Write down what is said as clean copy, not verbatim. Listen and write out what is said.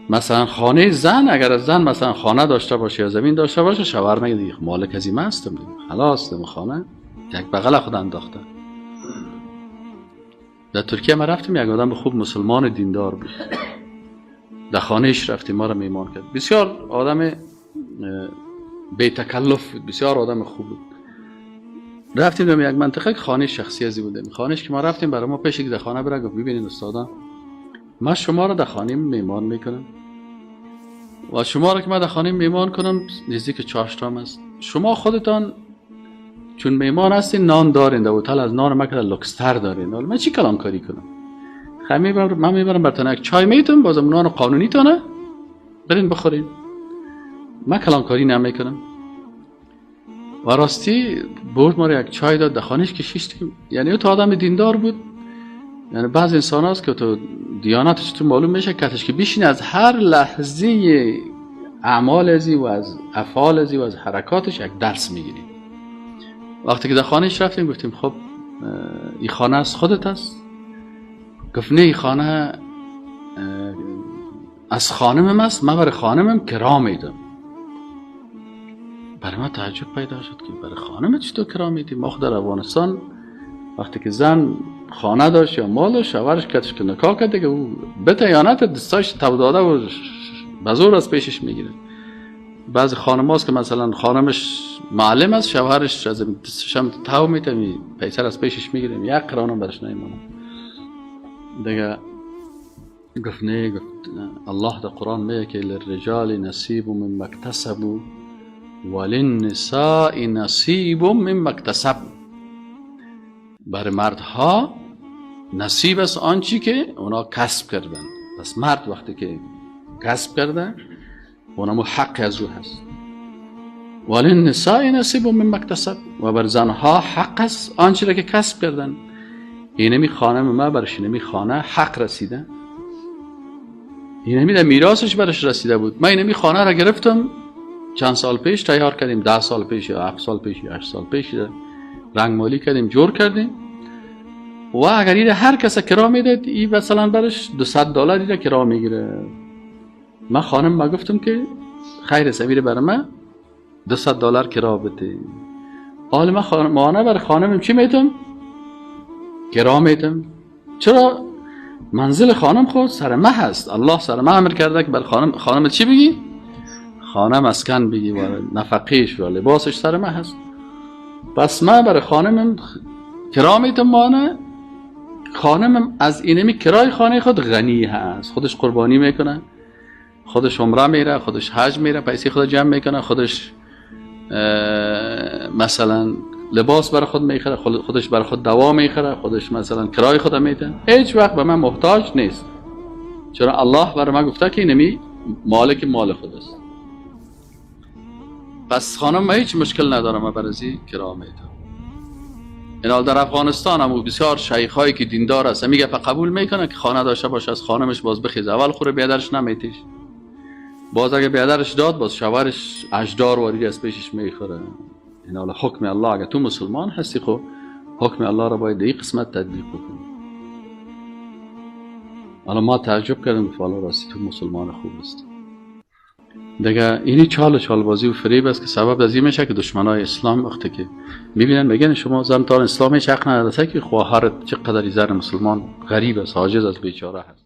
مثلا خانه زن، اگر از زن مثلا خانه داشته باشه یا زمین داشته باشه، شوهر میگه دیگه مالک از این هستم دیگه، خلاص دم خانه یک بغل خود انداخته. در ترکیه ما رفتیم، یک آدم خوب مسلمان دیندار بود، در خانهش رفتیم، ما را میهمان کرد، بسیار آدم بی تکلف بود، بسیار آدم خوب بود. رفتیم در یک منطقه خانه شخصی ازی بودیم، خانهش که ما رفتیم برای ما پیش که در خانه بره گفت ببینید استادا، من شما را در خانه میهمان میکنم و شما را که من در خانه میهمان کنم نزدیک چاشتام است، شما خودتان چون میهمان هستین نان دارین، در هتل از نان مکر لوکستر دارین، حالا من چی کلانکاری کنم؟ من میبرم براتون یک چای میتونم، بازم نان قانونی تانه برین بخورین، من کلانکاری نمیکنم. و راستی برد ما را یک چای داد، در خانهش کشیدیم. یعنی تو آدم دیندار بود. یعنی بعض انسان هست که تو دیانتش تو معلوم میشه کتش که بیشین از هر لحظه اعمال ازی و از افعال ازی و از حرکاتش یک درس میگیریم. وقتی که در خانهش رفتیم گفتیم خب این خانه از خودت است؟ گفت نه این خانه از خانمم است، من برای خانمم کرا میدم. برای من تعجب پیدا شد که برای خانم چطور کرا میدی؟ ما خود در افغانستان وقتی که زن خانه داشت یا مال داشت، شوهرش کتش که نکاح کرده که او بته یا نته دستاش تب داده و بزور از پیشش میگیره. بعضی خانم هاست که مثلا خانمش معلم است، شوهرش از دستش هم تاو میتونی پیسر از پیشش میگیره، یک قرانم برش نیمانه دیگه. گفت نه، گفت الله در قرآن میگه که للرجال نصیب مما اکتسبوا وللنساء نصیب مما اکتسبن، برای مردها نصیب است آنچی که اونا کسب کردن. پس مرد وقتی که کسب کرده اونمو حق از او هست. وللنساء نصیب مما اکتسب، و بر زنها حق است آنچی را که کسب کردن. اینمی خانم ما برش اینمی خانه حق رسیده، اینمی در میراثش برش رسیده بود. من اینمی خانه را گرفتم چند سال پیش تیار کردیم، 10 سال پیش یا 7 سال پیش یا 8 سال پیش رنگ مالی کردیم، جور کردیم. و اگر این هر کس کرا میداد، این مثلا برش $200 را کرا میگیره. من خانم ما گفتم که خیر سمیر برای من $200 کرا بده. حالا من خانمانه برای خانمم چی میتونم؟ کرا میتونم. چرا؟ منزل خانم خود سر مه هست، الله سر مه امر کرده که برای خانم چی بگی؟ خانم مسکن بگی و نفقیش و لباسش سر مه هست. پس من برای خانمم کرا میتونم مانه. خانمم از اینمی کرای خانه خود غنی هست، خودش قربانی میکنه، خودش عمره میره، خودش حج میره، پیسه خود جمع میکنه، خودش مثلا لباس برای خود میخره، خودش برای خود دوا میخره، خودش مثلا کرای خود میده، هیچ وقت به من محتاج نیست. چرا الله برای من گفته که اینمی مالک مال خود است. پس خانم ما هیچ مشکل نداره، ما برازی کرا میده. این در افغانستان هم بسیار شیخایی که دیندار است میگه قبول میکنه که خانه داشته باشه، از خانمش باز بخیز، اول خوره بیادرش نمیتیش، باز اگه بیادرش داد باز شوهرش اجدار واری از پیشش میخوره. این حالا حکم الله، اگه تو مسلمان هستی خب حکم الله را باید این قسمت تطبیق بکنی. حالا ما تعجب کردیم که والا راستی تو مسلمان خوب است دیگه. اینی چال بازی و فریب است که سبب از این میشه که دشمنای اسلام وقتی که میبینن میگن شما زن تا اسلام هیچ حق نداره که خواهرت چقدر زن مسلمان غریب است، عاجز است، بیچاره هست.